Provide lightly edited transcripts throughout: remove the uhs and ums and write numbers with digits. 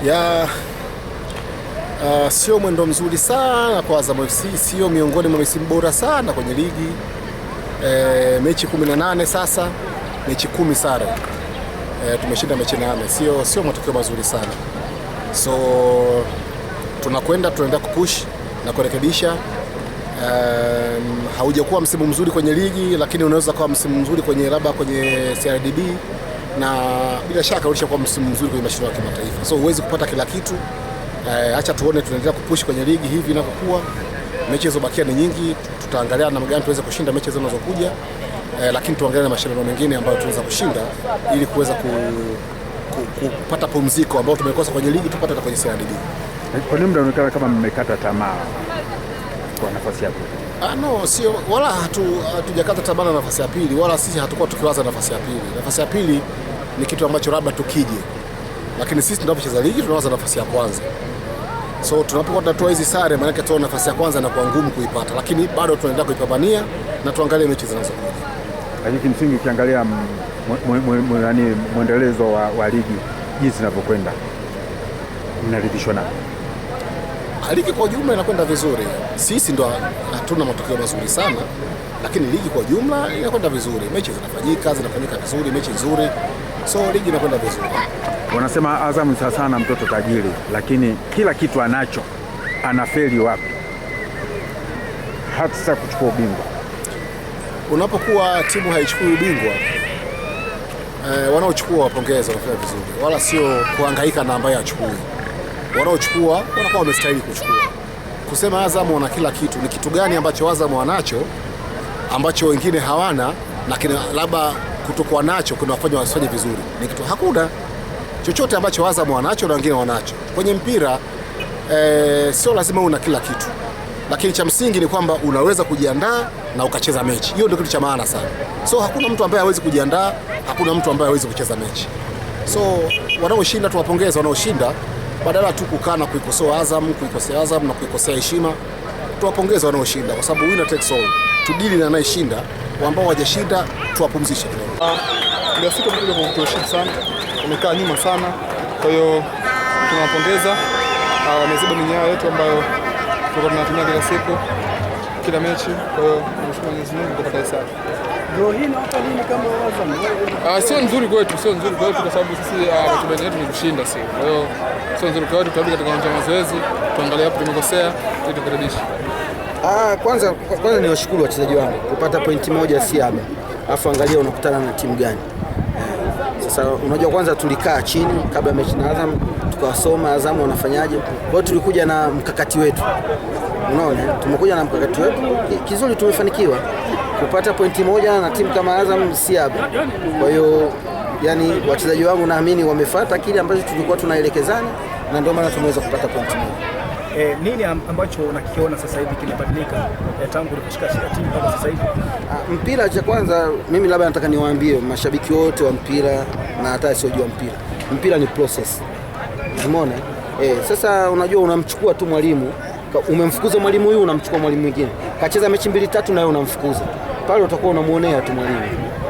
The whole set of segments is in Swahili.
ya sio mwendo mzuri sana kwa Azam FC, sio miongoni mwa misimu bora sana kwenye ligi. Mechi 18 sasa, mechi 10 sare. Tumeshinda mechi 8, sio matokeo mazuri sana. So tunaendelea kupush na kurekebisha. Haujakuwa msimu mzuri kwenye ligi, lakini unaweza kuwa msimu mzuri kwenye labda kwenye CRDB, na bila shaka ulishakuwa msimu mzuri kwenye mashindano ya kimataifa. So huwezi kupata kila kitu. Acha tuone, tunaendelea kupush kwenye ligi hivi inapokuwa. Mechi zilizobakia ni nyingi, tutaangalia namna gani tuweze kushinda mechi zinazokuja, lakini tuangalie na mashindano mengine ambayo tunaweza kushinda ili kuweza kupata pumziko ambao tumekosa kwenye ligi tupate kwenye CRDB. Kwa nini mnaonekana kama mmekata tamaa kwa nafasi ya pili? No, sio, wala hatujakata tamaa na nafasi ya pili, wala sisi hatakuwa tukiwaza nafasi ya pili. Nafasi ya pili ni kitu ambacho labda tukije, lakini sisi tunapocheza ligi tunawaza nafasi ya kwanza. So tunapokuwa tunatoa hizi sare, maana yake nafasi ya kwanza inakuwa ngumu kuipata, lakini bado tunaendelea kuipambania na tuangalie mechi zinazokuja. Lakini kimsingi ukiangalia mwendelezo wa ligi jinsi inavyokwenda, mnaridhishwa na ligi kwa jumla inakwenda vizuri. Sisi ndo hatuna matokeo mazuri sana, lakini ligi kwa jumla inakwenda vizuri. Mechi zinafanyika vizuri, mechi nzuri. So ligi inakwenda vizuri. Wanasema Azam sana mtoto tajiri, lakini kila kitu anacho, anafeli wapi? Hata kuchukua ubingwa. Unapokuwa timu haichukui ubingwa, wanaochukua wapongeza, wanafanya vizuri, wala sio kuhangaika na ambaye achukui. Wanaochukua wanakuwa wamestahili kuchukua. Kusema Azam wana kila kitu, ni kitu gani ambacho Azam wanacho ambacho wengine hawana, na labda kutokuwa nacho kunawafanya wasifanye vizuri? Ni kitu, hakuna chochote ambacho Azam wanacho na wengine wanacho. Kwenye mpira sio lazima una kila kitu, lakini cha msingi ni kwamba unaweza kujiandaa na ukacheza mechi. Hiyo ndio kitu cha maana sana. So hakuna mtu ambaye hawezi kujiandaa, hakuna mtu ambaye hawezi kucheza mechi. So wanaoshinda tuwapongeze, wanaoshinda, badala tu kukaa na kuikosea Azam na kuikosea heshima, tuwapongeze wanaoshinda, kwa sababu winner takes all. Tudili na anayeshinda, ambao hawajashinda tuwapumzishe. Ndio siku moja kwa kutosha sana. Wamekaa nyuma sana. Kwa hiyo tunawapongeza. Wameziba minyao yetu ambayo tulikuwa tunatumia kila siku, kila mechi. Kwa hiyo tunashukuru Mwenyezi Mungu kwa kupata hisani. Ndio hii na hata nini kama Azam? Sio nzuri kwetu, kwa sababu sisi matumaini yetu ni kushinda sisi. Kwa hiyo sio nzuri kwetu, tutarudi katika uwanja wa mazoezi, tuangalie hapo tumekosea, ili turekebishe. Kwanza ni washukuru wachezaji wangu. Kupata pointi moja si haba. Alafu angalia unakutana na timu gani. Sasa unajua, kwanza tulikaa chini kabla mechi na Azam, tukawasoma Azam wanafanyaje. Kwa hiyo tulikuja na mkakati wetu. Unaona, tumekuja na mkakati wetu. Kizuri tumefanikiwa. Kupata pointi moja na timu kama Azam si haba. Kwa hiyo yani wachezaji wangu naamini wamefuata kile ambacho tulikuwa tunaelekezana, na ndio maana tumeweza kupata pointi moja. Nini ambacho unakiona sasa hivi kinabadilika tangu ulipofika timu mpaka sasa hivi? Mpira, cha kwanza mimi labda nataka niwaambie mashabiki wote wa mpira na hata wasiojua mpira ni process. Umeona? Sasa unajua, unamchukua tu mwalimu, umemfukuza mwalimu huyu, unamchukua mwalimu mwingine. Kacheza mechi 2-3 na wewe unamfukuza. Pale utakuwa unamuonea tu mwalimu.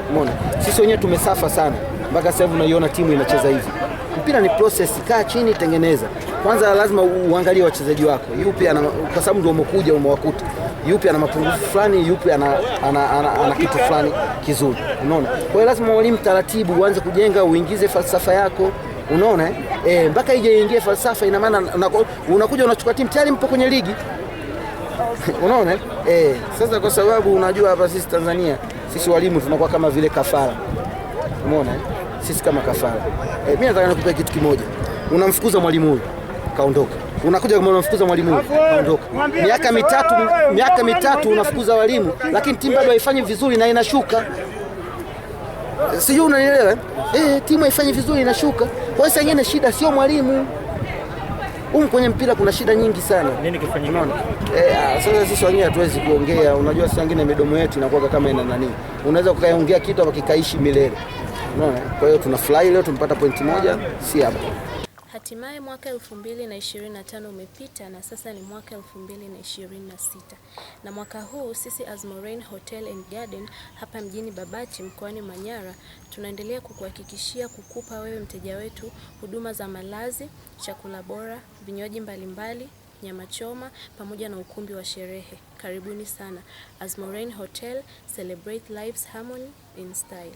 Umeona? Sisi wenyewe tumesafa sana mpaka sasa hivi unaiona timu inacheza hivi. Mpira ni process, kaa chini, tengeneza. Kwanza lazima uangalie wachezaji wako. Yupi kwa sababu ndio umekuja umewakuta. Yupi ana mapungufu fulani, yupi ana kitu fulani kizuri. Unaona? Kwa hiyo lazima mwalimu taratibu uanze kujenga, uingize falsafa yako. Unaona? Mpaka ije ingie falsafa, ina maana unakuja unachukua timu tayari mpo kwenye ligi. Unaona? Sasa kwa sababu unajua hapa sisi Tanzania, sisi walimu tunakuwa kama vile kafara. Umeona? Sisi kama kafara. Mimi nataka nikupe kitu kimoja. Unamfukuza mwalimu huyu, kaondoka. Unakuja kama unamfukuza mwalimu huyu, kaondoka. Miaka mitatu unafukuza walimu, lakini timu bado haifanyi vizuri na inashuka. Sijui unanielewa? Timu haifanyi vizuri inashuka. Kwa hiyo sasa shida sio mwalimu. Kwenye mpira kuna shida nyingi sana. Nini kifanyike? Unaona? Sasa sisi wenyewe hatuwezi kuongea. Unajua sisi wengine midomo yetu inakuwa kama ina nani. Unaweza kukaongea kitu hapo kikaishi milele. Unaona? Kwa hiyo tunafurahi leo tumepata pointi moja, si hapa. Hatimaye mwaka 2025 umepita na sasa ni mwaka 2026. Na mwaka huu sisi Azmorain Hotel and Garden hapa mjini Babati mkoani Manyara tunaendelea kukuhakikishia kukupa wewe mteja wetu huduma za malazi, chakula bora, vinywaji mbalimbali, nyama choma pamoja na ukumbi wa sherehe. Karibuni sana. Azmorain Hotel, celebrate life's harmony in style.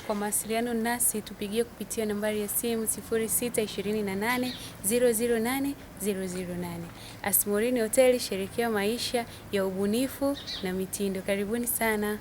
Kwa mawasiliano nasi tupigie kupitia nambari ya simu 0628 008 008. Azmorain Hotel, sherekea maisha ya ubunifu na mitindo. Karibuni sana.